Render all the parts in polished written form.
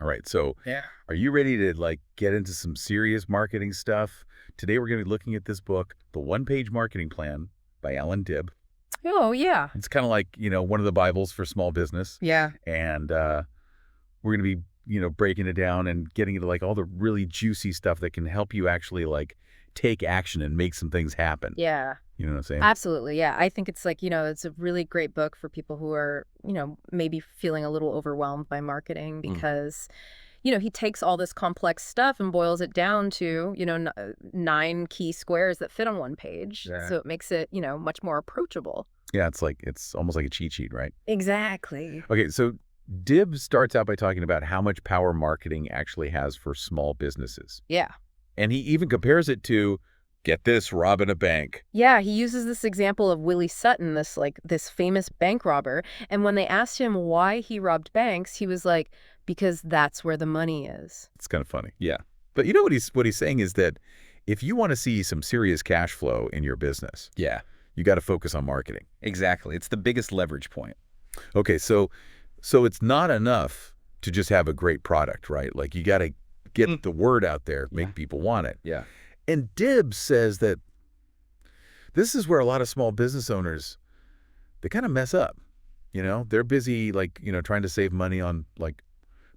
All right, so Yeah. are you ready to get into some serious marketing stuff? Today we're going to be looking at this book, The One-Page Marketing Plan by Alan Dibb. Oh, yeah. It's kind of like, one of the Bibles for small business. Yeah. And we're going to be, breaking it down and getting into all the really juicy stuff that can help you actually take action and make some things happen. Yeah. You know what I'm saying? Absolutely. Yeah. I think it's it's a really great book for people who are, maybe feeling a little overwhelmed by marketing because, he takes all this complex stuff and boils it down to, 9 key squares that fit on one page. Yeah. So it makes it, much more approachable. Yeah, it's almost like a cheat sheet, right? Exactly. Okay, so Dibb starts out by talking about how much power marketing actually has for small businesses. Yeah. And he even compares it to, get this, robbing a bank. Yeah, he uses this example of Willie Sutton, this famous bank robber. And when they asked him why he robbed banks, he was like, because that's where the money is. It's kind of funny. Yeah. But what he's saying is that if you want to see some serious cash flow in your business, Yeah, you got to focus on marketing. exactly. It's the biggest leverage point. Okay, so it's not enough to just have a great product, right? You got to get the word out there, make people want it. Yeah. And Dibb says that this is where a lot of small business owners, they kind of mess up. They're busy trying to save money on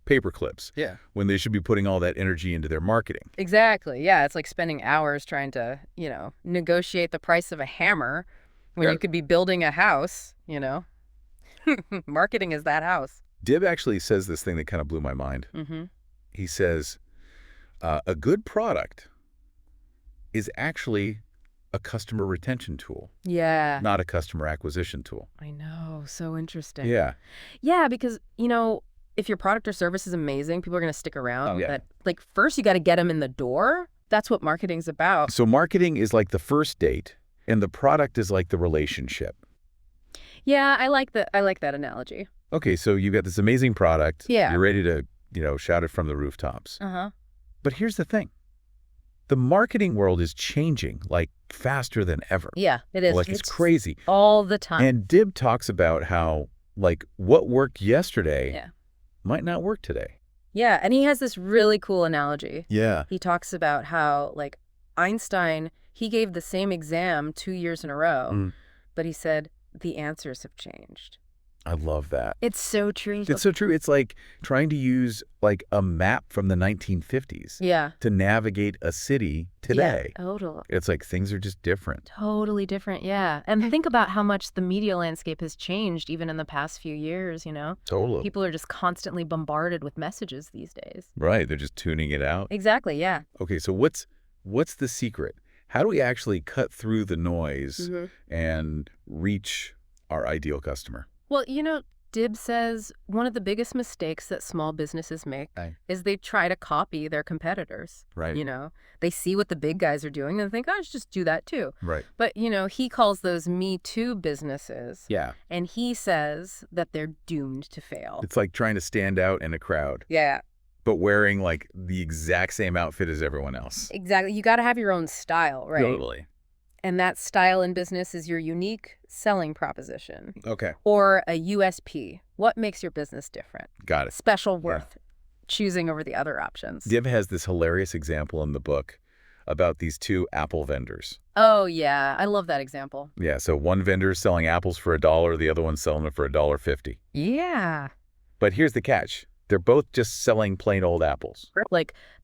paper clips Yeah. when they should be putting all that energy into their marketing. Exactly. Yeah, it's like spending hours trying to, negotiate the price of a hammer when Yeah. you could be building a house, Marketing is that house. Dibb actually says this thing that kind of blew my mind. Mm-hmm. He says, a good product is actually a customer retention tool, Yeah. not a customer acquisition tool. I know. So interesting. Yeah. Yeah, because, if your product or service is amazing, people are going to stick around. Oh, yeah. But, first you got to get them in the door. That's what marketing's about. So marketing is like the first date, and the product is like the relationship. Yeah, I like that analogy. Okay, so you've got this amazing product. Yeah. You're ready to, shout it from the rooftops. Uh-huh. But here's the thing. The marketing world is changing faster than ever. Yeah, it is. It's crazy. All the time. And Dibb talks about how what worked yesterday Yeah. might not work today. Yeah, and he has this really cool analogy. Yeah. He talks about how, Einstein, he gave the same exam 2 years in a row, but he said the answers have changed. I love that. It's so true. It's so true. It's like trying to use a map from the 1950s Yeah. to navigate a city today. Yeah, totally. It's like things are just different. Totally different, yeah. And think about how much the media landscape has changed even in the past few years, Totally. People are just constantly bombarded with messages these days. Right. They're just tuning it out. Exactly, yeah. Okay, so what's the secret? How do we actually cut through the noise and reach our ideal customer? Well, Dibb says one of the biggest mistakes that small businesses make Right. is they try to copy their competitors. Right. They see what the big guys are doing and think, I should just do that too. Right. But, he calls those Me Too businesses. Yeah. And he says that they're doomed to fail. It's like trying to stand out in a crowd, Yeah, but wearing the exact same outfit as everyone else. exactly. You got to have your own style, right? Totally. And that style in business is your unique selling proposition Okay. or a USP. What makes your business different? Got it. Special worth choosing over the other options. Dibb has this hilarious example in the book about these two Apple vendors. Oh, yeah. I love that example. Yeah, so one vendor's selling apples for $1, the other one's selling it for $1.50. Yeah. But here's the catch. They're both just selling plain old apples.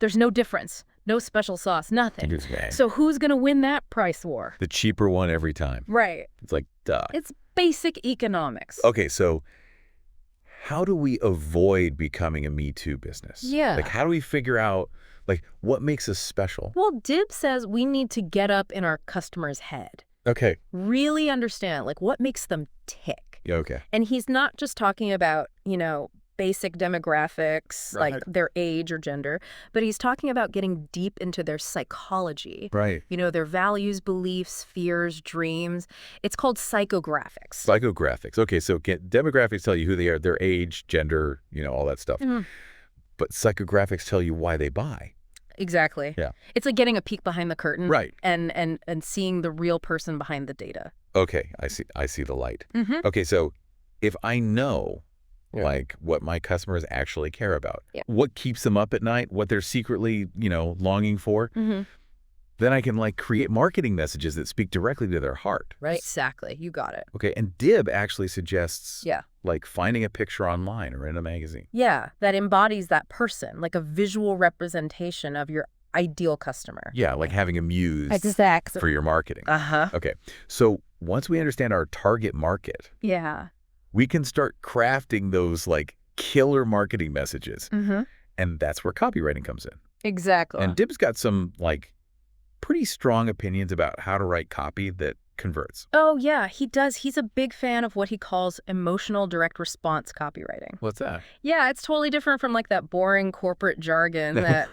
There's no difference. No special sauce, nothing. So who's going to win that price war? The cheaper one every time. Right. It's like, duh. It's basic economics. Okay, so how do we avoid becoming a Me Too business? Yeah. How do we figure out, what makes us special? Well, Dibb says we need to get up in our customer's head. Okay. Really understand, what makes them tick. Yeah, okay. And he's not just talking about, basic demographics, Right. like their age or gender, but he's talking about getting deep into their psychology. Right. Their values, beliefs, fears, dreams. It's called psychographics. Psychographics. Okay, so demographics tell you who they are, their age, gender, all that stuff. But psychographics tell you why they buy. Exactly. Yeah. It's like getting a peek behind the curtain. Right. And seeing the real person behind the data. Okay, I see the light. Mm-hmm. Okay, so if I know Yeah. like what my customers actually care about, Yeah. what keeps them up at night, what they're secretly, longing for. Mm-hmm. Then I can like create marketing messages that speak directly to their heart. Right. Exactly. You got it. Okay, and Dib actually suggests Yeah. like finding a picture online or in a magazine. Yeah. That embodies that person, like a visual representation of your ideal customer. Yeah, like having a muse Exactly. for your marketing. Uh-huh. Okay, so once we understand our target market, Yeah. we can start crafting those like killer marketing messages. Mm-hmm. And that's where copywriting comes in. Exactly. And Dib's got some like pretty strong opinions about how to write copy that converts. Oh, yeah, he does. He's a big fan of what he calls emotional direct response copywriting. What's that? Yeah, it's totally different from like that boring corporate jargon that,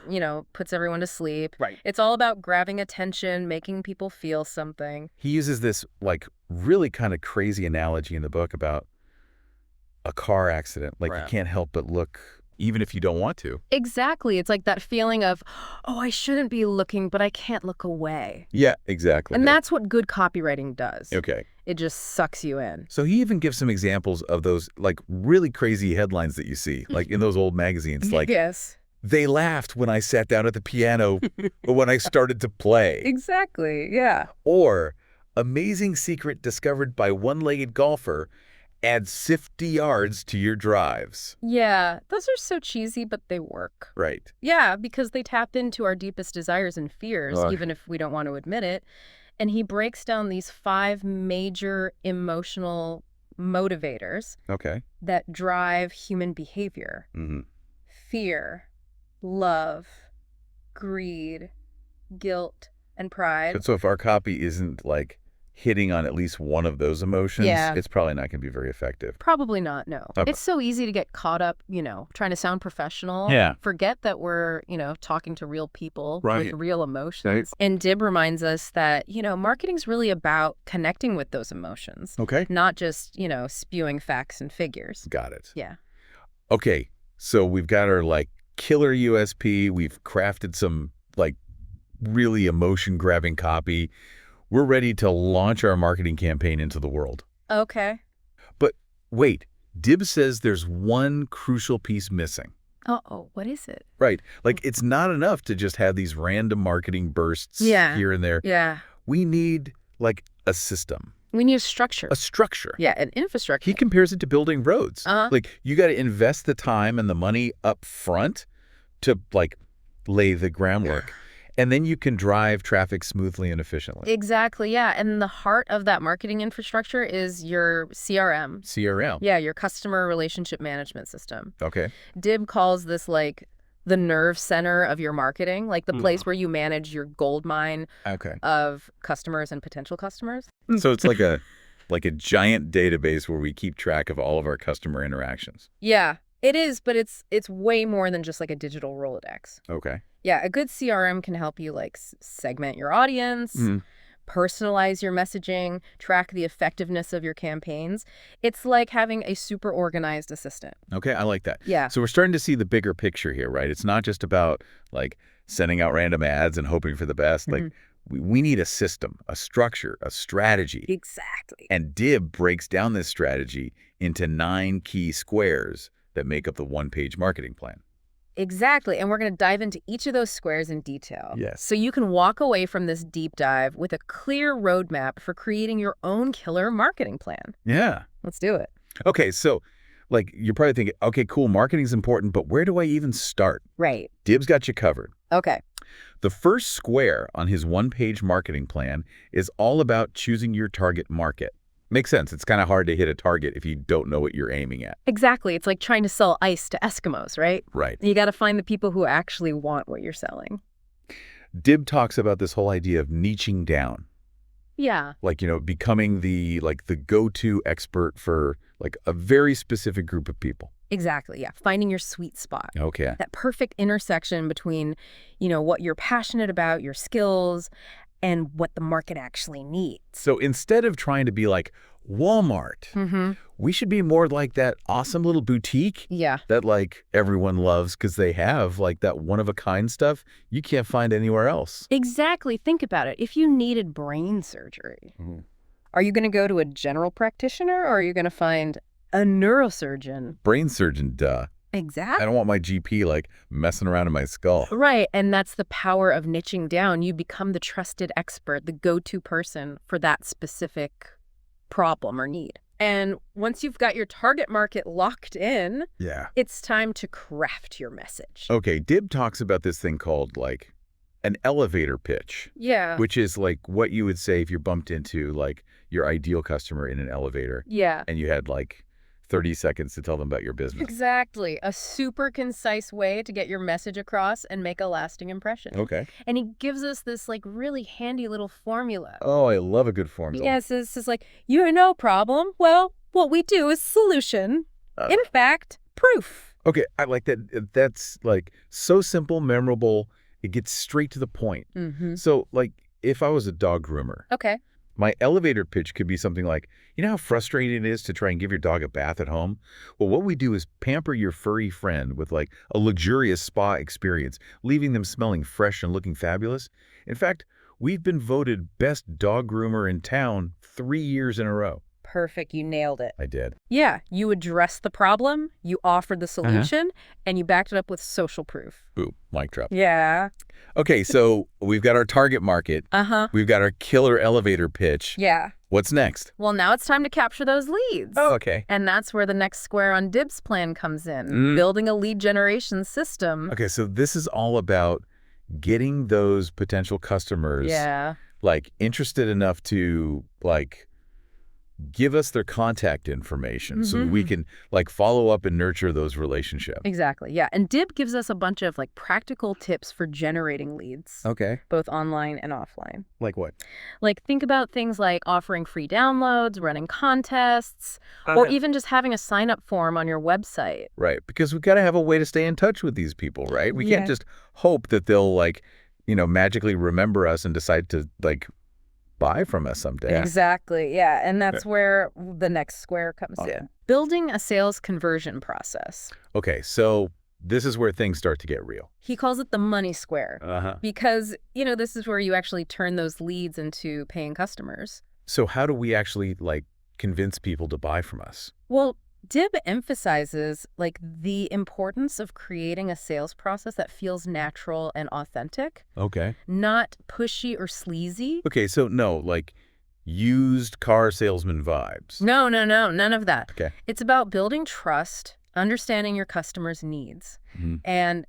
puts everyone to sleep. Right. It's all about grabbing attention, making people feel something. He uses this like really kind of crazy analogy in the book about a car accident. Like you can't help but look even if you don't want to. Exactly. It's like that feeling of, oh, I shouldn't be looking, but I can't look away. Yeah, exactly. And that's what good copywriting does. Okay. It just sucks you in. So he even gives some examples of those like really crazy headlines that you see, like in those old magazines. Like, yes. they laughed when I sat down at the piano or when I started to play. Exactly. Yeah. Or amazing secret discovered by one-legged golfer adds 50 yards to your drives. Yeah. Those are so cheesy, but they work. Right. Yeah, because they tap into our deepest desires and fears, Ugh. even if we don't want to admit it. And he breaks down these 5 major emotional motivators Okay. that drive human behavior. Mm-hmm. Fear, love, greed, guilt, and pride. So if our copy isn't like hitting on at least one of those emotions, it's probably not going to be very effective. Probably not, no. Okay. It's so easy to get caught up, trying to sound professional. Yeah. Forget that we're, talking to real people Right. with real emotions. Right. And Dib reminds us that, marketing's really about connecting with those emotions, Okay. not just, spewing facts and figures. Got it. Yeah. Okay. So we've got our like killer USP. We've crafted some like really emotion-grabbing copy. We're ready to launch our marketing campaign into the world. Okay. But wait, Dib says there's one crucial piece missing. Uh-oh, what is it? Right. Like it's not enough to just have these random marketing bursts here and there. Yeah. We need like a system, We need a structure. a structure. Yeah, an infrastructure. He compares it to building roads. Uh-huh. Like you got to invest the time and the money up front to like lay the groundwork. And then you can drive traffic smoothly and efficiently. Exactly, yeah. And the heart of that marketing infrastructure is your CRM. CRM. Yeah, your customer relationship management system. Okay. Dib calls this like the nerve center of your marketing, like the place where you manage your gold mine Okay. of customers and potential customers. So it's like a giant database where we keep track of all of our customer interactions. Yeah, it is, but it's way more than just like a digital Rolodex. Okay. Yeah, a good CRM can help you like segment your audience, personalize your messaging, track the effectiveness of your campaigns. It's like having a super organized assistant. Okay, I like that. Yeah. So we're starting to see the bigger picture here, right? It's not just about like sending out random ads and hoping for the best. Like we need a system, a structure, a strategy. Exactly. And Dib breaks down this strategy into 9 key squares that make up the one-page marketing plan. Exactly. And we're going to dive into each of those squares in detail. Yes. So you can walk away from this deep dive with a clear roadmap for creating your own killer marketing plan. Yeah. Let's do it. Okay, so like you're probably thinking, okay, cool, marketing's important, but where do I even start? Right. Dib's got you covered. Okay. The first square on his one-page marketing plan is all about choosing your target market. Makes sense. It's kind of hard to hit a target if you don't know what you're aiming at. Exactly. It's like trying to sell ice to Eskimos, right? Right. You got to find the people who actually want what you're selling. Dib talks about this whole idea of niching down. Yeah. Like, becoming the go-to expert for like a very specific group of people. Exactly. Yeah. Finding your sweet spot. Okay. That perfect intersection between, what you're passionate about, your skills, and what the market actually needs. So instead of trying to be like Walmart, we should be more like that awesome little boutique Yeah. that like everyone loves because they have like that one-of-a-kind stuff you can't find anywhere else. Exactly. Think about it. If you needed brain surgery, are you going to go to a general practitioner or are you going to find A neurosurgeon. Brain surgeon, duh. Exactly. I don't want my GP, like, messing around in my skull. Right, and that's the power of niching down. You become the trusted expert, the go-to person for that specific problem or need. And once you've got your target market locked in, Yeah. it's time to craft your message. Okay, Dib talks about this thing called, like, an elevator pitch, Yeah. which is, like, what you would say if you bumped into, like, your ideal customer in an elevator Yeah. and you had, like, 30 seconds to tell them about your business. Exactly. A super concise way to get your message across and make a lasting impression. Okay. And he gives us this like really handy little formula. Oh, I love a good formula. Yes, this is like, you know problem. Well, what we do is solution. In fact, proof. Okay, I like that. That's, like, so simple, memorable. It gets straight to the point. Mm-hmm. So, like, if I was a dog groomer, Okay. my elevator pitch could be something like, you know how frustrating it is to try and give your dog a bath at home? Well, what we do is pamper your furry friend with, like, a luxurious spa experience, leaving them smelling fresh and looking fabulous. In fact, we've been voted best dog groomer in town 3 years in a row. Perfect. You nailed it. I did. Yeah. You addressed the problem, you offered the solution, and you backed it up with social proof. Boom, mic drop. Yeah. Okay, so we've got our target market. Uh-huh. We've got our killer elevator pitch. Yeah. What's next? Well, now it's time to capture those leads. Oh, okay. And that's where the next square on Dib's plan comes in, Mm. building a lead generation system. Okay, so this is all about getting those potential customers, Yeah. like, interested enough to, like, give us their contact information so that we can, like, follow up and nurture those relationships. Exactly. Yeah. And Dib gives us a bunch of like practical tips for generating leads, Okay. both online and offline. Like what? Like think about things like offering free downloads, running contests, or even just having a sign up form on your website. Right, because we've got to have a way to stay in touch with these people, right? We Yeah. can't just hope that they'll, like, magically remember us and decide to, like, buy from us someday. Exactly. Yeah. And that's where the next square comes in. Building a sales conversion process. Okay, so this is where things start to get real. He calls it the money square Uh-huh. because, this is where you actually turn those leads into paying customers. So how do we actually, like, convince people to buy from us? Well, Dib emphasizes like the importance of creating a sales process that feels natural and authentic, Okay. not pushy or sleazy. Okay, so no, like, used car salesman vibes. No, none of that. Okay. It's about building trust, understanding your customers' needs, Mhm.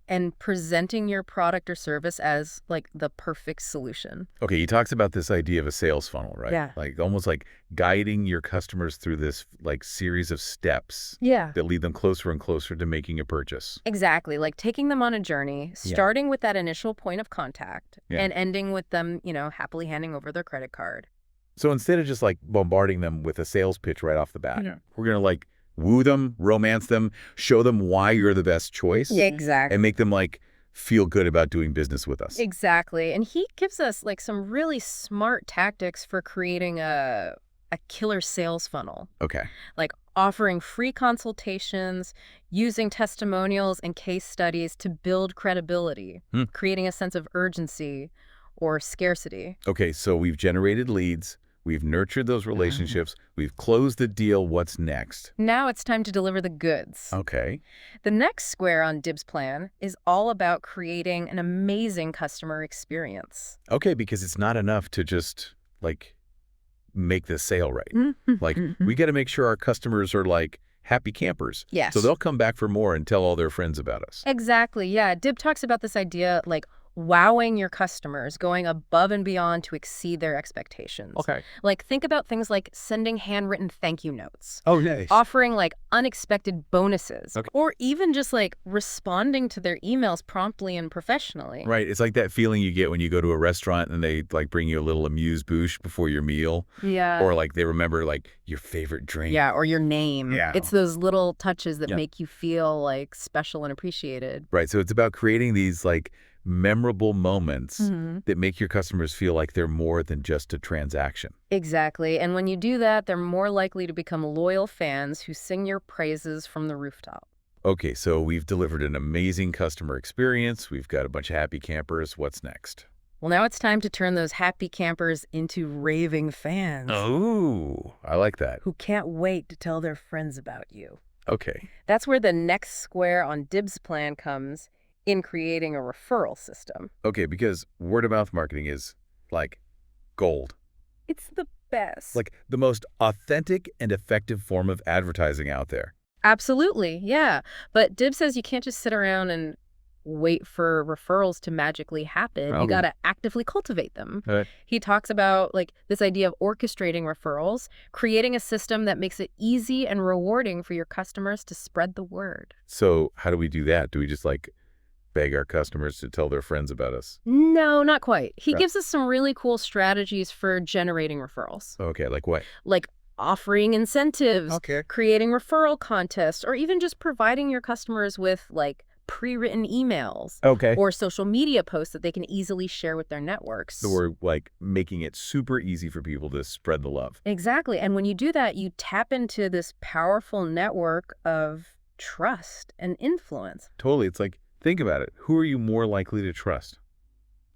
and presenting your product or service as like the perfect solution. Okay, he talks about this idea of a sales funnel, right? Yeah. Like, almost like guiding your customers through this, like, series of steps Yeah. that lead them closer and closer to making a purchase. Exactly. Like taking them on a journey, starting with that initial point of contact Yeah. and ending with them, happily handing over their credit card. So instead of just, like, bombarding them with a sales pitch right off the bat, Yeah. we're going to, like, woo them, romance them, show them why you're the best choice, Exactly. and make them, like, feel good about doing business with us. Exactly. And he gives us like some really smart tactics for creating a killer sales funnel, Okay. like offering free consultations, using testimonials and case studies to build credibility, creating a sense of urgency or scarcity. Okay, so we've generated leads, we've nurtured those relationships, we've closed the deal. What's next? Now it's time to deliver the goods. Okay. The next square on Dib's plan is all about creating an amazing customer experience. Okay, because it's not enough to just, like, make the sale right. Like, we got to make sure our customers are, like, happy campers. Yes. So they'll come back for more and tell all their friends about us. Exactly. Yeah. Dib talks about this idea like wowing your customers, going above and beyond to exceed their expectations. Okay. Like think about things like sending handwritten thank you notes, Oh, nice. offering like unexpected bonuses, Okay. or even just like responding to their emails promptly and professionally. Right. It's like that feeling you get when you go to a restaurant and they, like, bring you a little amuse-bouche before your meal. Yeah. Or, like, they remember, like, your favorite drink. Yeah, or your name. Yeah. It's those little touches that Yeah. make you feel like special and appreciated. Right. So it's about creating these, like, memorable moments Mm-hmm. that make your customers feel like they're more than just a transaction. Exactly. And when you do that, they're more likely to become loyal fans who sing your praises from the rooftop. Okay, so we've delivered an amazing customer experience. We've got a bunch of happy campers. What's next? Well, now it's time to turn those happy campers into raving fans Oh, I like that. who can't wait to tell their friends about you. Okay. That's where the next square on Dib's plan comes in creating a referral system. Okay, because word of mouth marketing is like gold. It's the best. Like the most authentic and effective form of advertising out there. Absolutely, yeah. But Dib says you can't just sit around and wait for referrals to magically happen. You Okay. got to actively cultivate them. Right. He talks about like this idea of orchestrating referrals, creating a system that makes it easy and rewarding for your customers to spread the word. So how do we do that? Do we just like beg our customers to tell their friends about us? No, not quite. He Right. gives us some really cool strategies for generating referrals, Okay, like what? like offering incentives, Okay. creating referral contests, or even just providing your customers with like pre-written emails Okay. or social media posts that they can easily share with their networks. So we're like making it super easy for people to spread the love. Exactly. And when you do that, you tap into this powerful network of trust and influence. Totally. It's like, think about it. Who are you more likely to trust?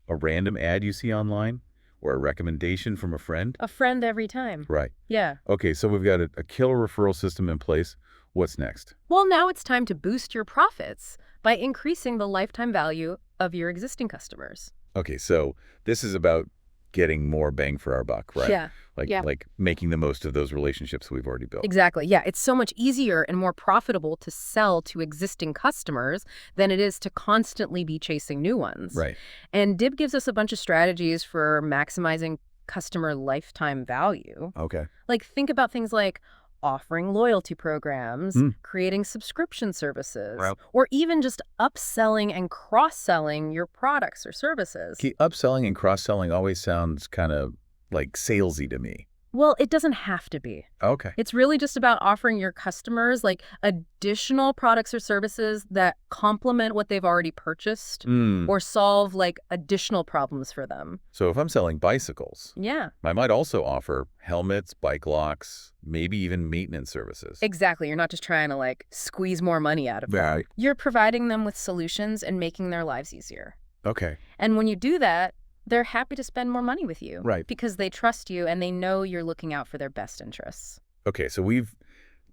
A random ad you see online or a recommendation from a friend? A friend every time. Right. Yeah. Okay, so we've got a killer referral system in place. What's next? Well, now it's time to boost your profits by increasing the lifetime value of your existing customers. Okay, so this is about getting more bang for our buck, right? Yeah. Yeah. Like making the most of those relationships we've already built. Exactly. Yeah. It's so much easier and more profitable to sell to existing customers than it is to constantly be chasing new ones. Right. And Dib gives us a bunch of strategies for maximizing customer lifetime value. Okay. Like, think about things like offering loyalty programs, Mm. creating subscription services, Right. or even just upselling and cross-selling your products or services. Upselling and cross-selling always sounds kind of like salesy to me. Well, it doesn't have to be. Okay. It's really just about offering your customers like additional products or services that complement what they've already purchased or solve like additional problems for them. So if I'm selling bicycles, Yeah, I might also offer helmets, bike locks, maybe even maintenance services. exactly. You're not just trying to like squeeze more money out of them. Right. You're providing them with solutions and making their lives easier. Okay. And when you do that, they're happy to spend more money with you. Right. Because they trust you and they know you're looking out for their best interests. Okay, so we've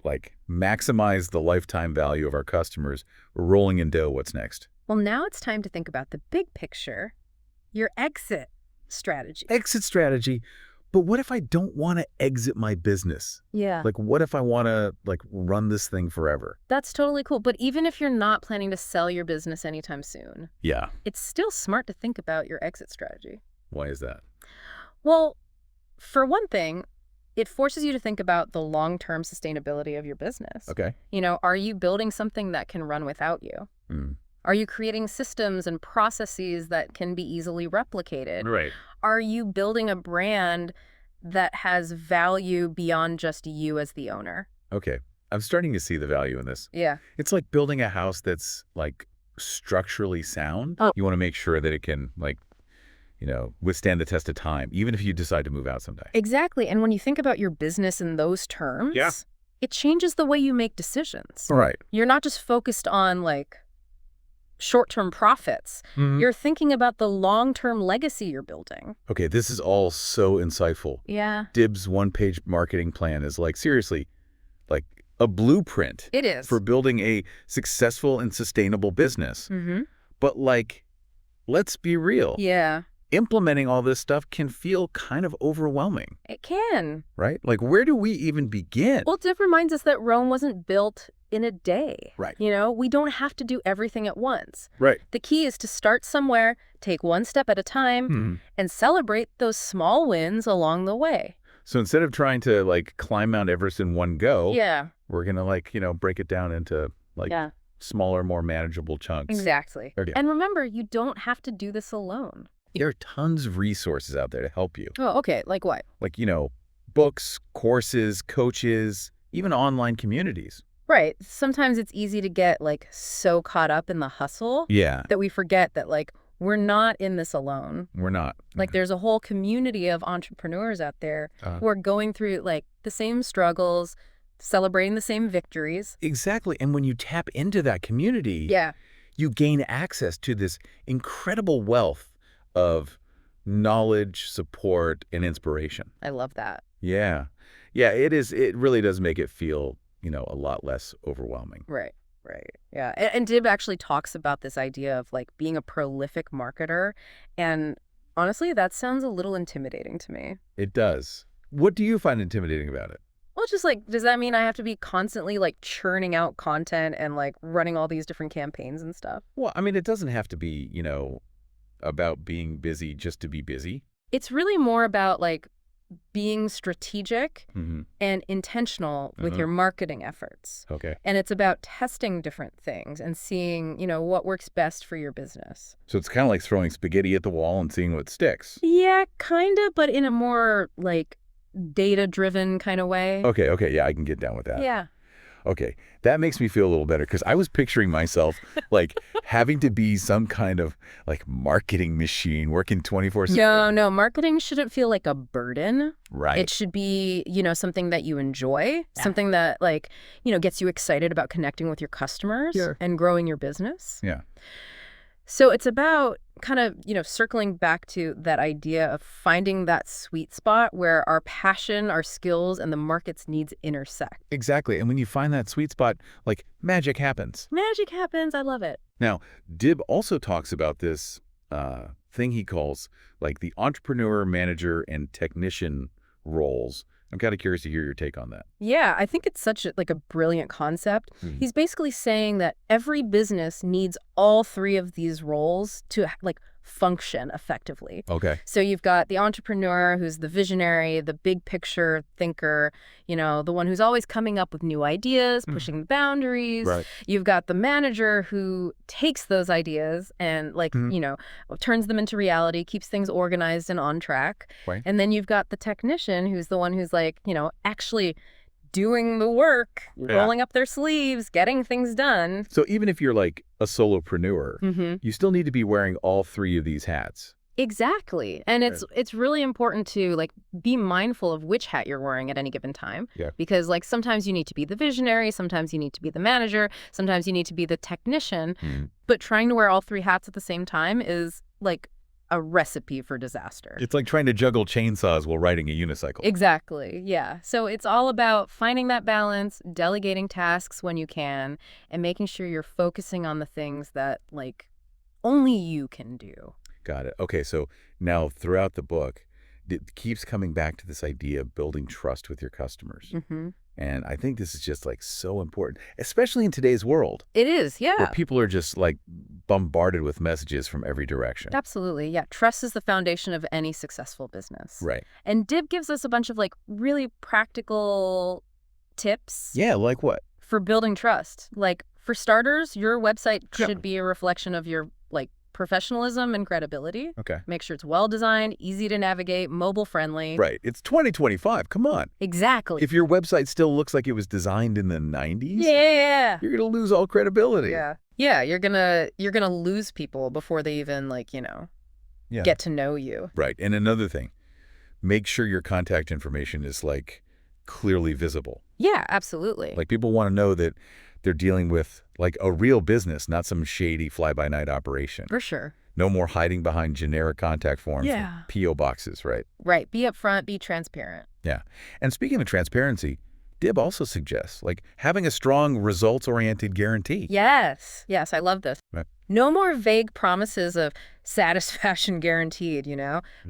like maximized the lifetime value of our customers. We're rolling in dough. What's next? Well, now it's time to think about the big picture, your exit strategy. Exit strategy. But what if I don't want to exit my business? Yeah. Like, what if I want to like run this thing forever? That's totally cool. But even if you're not planning to sell your business anytime soon, Yeah. it's still smart to think about your exit strategy. Why is that? Well, for one thing, it forces you to think about the long-term sustainability of your business. Okay. You know, are you building something that can run without you? Mm. Are you creating systems and processes that can be easily replicated? Right. Are you building a brand that has value beyond just you as the owner? Okay. I'm starting to see the value in this. Yeah. It's like building a house that's like structurally sound. Oh. You want to make sure that it can like, withstand the test of time, even if you decide to move out someday. Exactly. And when you think about your business in those terms, Yeah. it changes the way you make decisions. Right. You're not just focused on like short-term profits. Mhm. You're thinking about the long-term legacy you're building. Okay, this is all so insightful. Yeah. Dib's one-page marketing plan is like, seriously, like a blueprint It is. for building a successful and sustainable business. Mm-hmm. But like, let's be real. Yeah, Implementing all this stuff can feel kind of overwhelming, it can. right? Like, where do we even begin? Well, Div reminds us that Rome wasn't built in a day. Right. You know, we don't have to do everything at once. Right. The key is to start somewhere, take one step at a time, Mhm. and celebrate those small wins along the way. So instead of trying to like climb Mount Everest in one go, Yeah. we're going to like, break it down into like Yeah. smaller, more manageable chunks. Exactly. Okay. And remember, you don't have to do this alone. There are tons of resources out there to help you. Oh, okay. Like what? Like, books, courses, coaches, even online communities. Right. Sometimes it's easy to get like so caught up in the hustle Yeah, that we forget that like we're not in this alone. we're not. Like there's a whole community of entrepreneurs out there who are going through like the same struggles, celebrating the same victories. Exactly. And when you tap into that community, Yeah. you gain access to this incredible wealth of knowledge, support, and inspiration. I love that. Yeah. Yeah, it is. It really does make it feel, a lot less overwhelming. Right. Right. Yeah. And Dib actually talks about this idea of like being a prolific marketer. And honestly, that sounds a little intimidating to me. It does. What do you find intimidating about it? Well, just like, does that mean I have to be constantly like churning out content and like running all these different campaigns and stuff? Well, I mean, it doesn't have to be, about being busy just to be busy. It's really more about like being strategic Mm-hmm. and intentional with your marketing efforts. Okay. And it's about testing different things and seeing, what works best for your business. So it's kind of like throwing spaghetti at the wall and seeing what sticks. Yeah, kind of, but in a more like data-driven kind of way. Okay, yeah, I can get down with that. Yeah. Okay, that makes me feel a little better because I was picturing myself like having to be some kind of like marketing machine working 24/7. No, marketing shouldn't feel like a burden. Right. It should be, something that you enjoy, something that like, gets you excited about connecting with your customers and growing your business. Yeah. So it's about kind of, circling back to that idea of finding that sweet spot where our passion, our skills, and the market's needs intersect. Exactly. And when you find that sweet spot, like magic happens. Magic happens. I love it. Now, Dib also talks about this thing he calls like the entrepreneur, manager, and technician roles. I'm kind of curious to hear your take on that. Yeah, I think it's such a brilliant concept. Mhm. He's basically saying that every business needs all three of these roles to like function effectively. Okay. So you've got the entrepreneur who's the visionary, the big picture thinker, the one who's always coming up with new ideas, pushing the boundaries. Right. You've got the manager who takes those ideas and turns them into reality, keeps things organized and on track. Right. And then you've got the technician who's the one who's like, actually doing the work, rolling up their sleeves, getting things done. So even if you're like a solopreneur, you still need to be wearing all three of these hats. Exactly. And it's really important to like be mindful of which hat you're wearing at any given time. Yeah. Because like sometimes you need to be the visionary, sometimes you need to be the manager, sometimes you need to be the technician. But trying to wear all three hats at the same time is like a recipe for disaster. It's like trying to juggle chainsaws while riding a unicycle. Exactly. Yeah. So it's all about finding that balance, delegating tasks when you can, and making sure you're focusing on the things that like only you can do. Got it. Okay, so now throughout the book, it keeps coming back to this idea of building trust with your customers. And I think this is just like so important, especially in today's world. It is, yeah. Where people are just like bombarded with messages from every direction. Absolutely, yeah. Trust is the foundation of any successful business. Right. And Dib gives us a bunch of like really practical tips. Yeah, like what? For building trust. Like for starters, your website should be a reflection of your like professionalism and credibility. Okay. Make sure it's well designed, easy to navigate, mobile friendly. Right. It's 2025. Come on. Exactly. If your website still looks like it was designed in the 90s, yeah. you're going to lose all credibility. Yeah. Yeah, you're going to lose people before they even like, get to know you. Right. And another thing, make sure your contact information is like clearly visible. Yeah, absolutely. Like people want to know that they're dealing with like a real business, not some shady fly-by-night operation. For sure. No more hiding behind generic contact forms, Yeah. P.O. boxes, right? Right. Be upfront, be transparent. Yeah. And speaking of transparency, Dib also suggests like having a strong results-oriented guarantee. Yes. Yes, I love this. Right. No more vague promises of satisfaction guaranteed,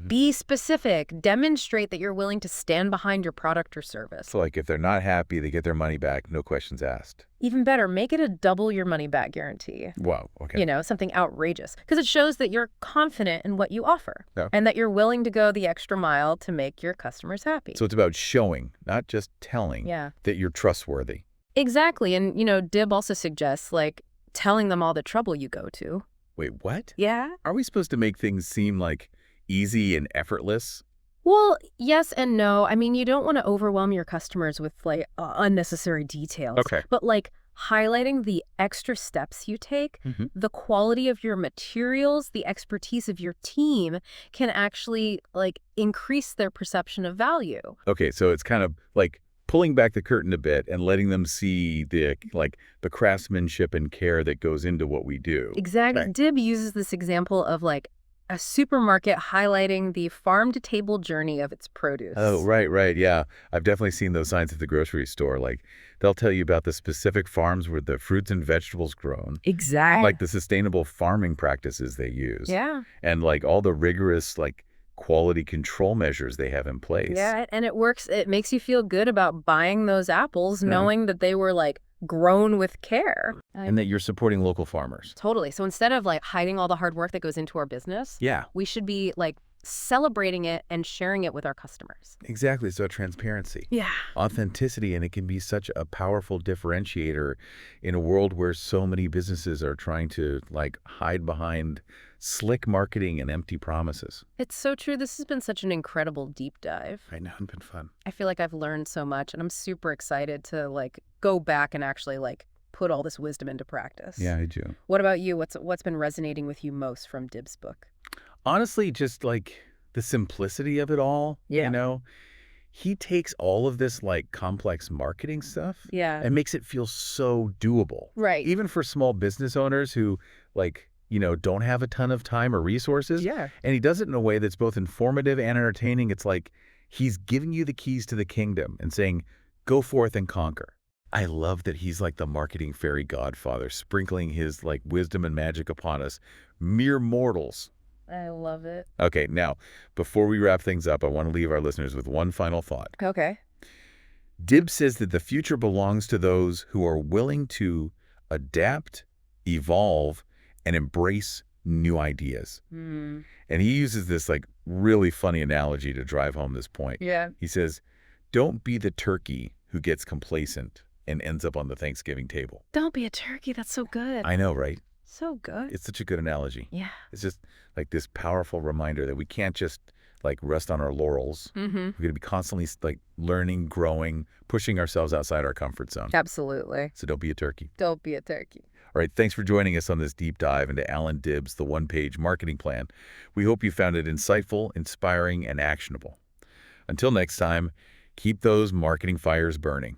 Be specific. Demonstrate that you're willing to stand behind your product or service. So like if they're not happy, they get their money back, no questions asked. Even better, make it a double your money back guarantee. Wow, okay. Something outrageous. Because it shows that you're confident in what you offer. Yeah. And that you're willing to go the extra mile to make your customers happy. So it's about showing, not just telling, that you're trustworthy. Exactly. And, Dib also suggests, like, telling them all the trouble you go to. Wait, what? Yeah. Are we supposed to make things seem like easy and effortless? Well, yes and no. I mean, you don't want to overwhelm your customers with like unnecessary details. Okay. But like highlighting the extra steps you take, the quality of your materials, the expertise of your team can actually like increase their perception of value. Okay, so it's kind of like pulling back the curtain a bit and letting them see the craftsmanship and care that goes into what we do. Exactly. Okay. Dib uses this example of like A supermarket highlighting the farm-to-table journey of its Oh, produce. right. Yeah. I've definitely seen those signs at the grocery store. Like, they'll tell you about the specific farms where the fruits and vegetables grown, like Exactly. the sustainable farming practices they use, Yeah. and like all the rigorous like quality control measures they have in place. Yeah, and it works. It makes you feel good about buying those apples, Yeah. knowing that they were like grown with care. And that you're supporting local farmers. Totally. So instead of like hiding all the hard work that goes into our business, Yeah. we should be like celebrating it and sharing it with our customers. Exactly. So transparency, Yeah. authenticity, and it can be such a powerful differentiator in a world where so many businesses are trying to like hide behind slick marketing and empty promises. It's so true. This has been such an incredible deep dive. I know, it's been fun. I feel like I've learned so much, and I'm super excited to like go back and actually like put all this wisdom into practice. Yeah, I do. What about you? What's been resonating with you most from Dib's book? Honestly, just like the simplicity of it all, Yeah. he takes all of this like complex marketing stuff Yeah. and makes it feel so doable. Right. Even for small business owners who like, don't have a ton of time or resources. Yeah. And he does it in a way that's both informative and entertaining. It's like he's giving you the keys to the kingdom and saying, go forth and conquer. I love that he's like the marketing fairy godfather, sprinkling his like wisdom and magic upon us, mere mortals. I love it. Okay, now, before we wrap things up, I want to leave our listeners with one final thought. Okay. Dib says that the future belongs to those who are willing to adapt, evolve, and embrace new ideas. Hmm. And he uses this like really funny analogy to drive home this point. Yeah. He says, don't be the turkey who gets complacent and ends up on the Thanksgiving table. Don't be a turkey. That's so good. I know, right? So good. It's such a good analogy. Yeah. It's just like this powerful reminder that we can't just like rest on our laurels. Mm-hmm. We're going to be constantly like learning, growing, pushing ourselves outside our comfort zone. Absolutely. So don't be a turkey. Don't be a turkey. All right, thanks for joining us on this deep dive into Alan Dibb's The One-Page Marketing Plan. We hope you found it insightful, inspiring, and actionable. Until next time, keep those marketing fires burning.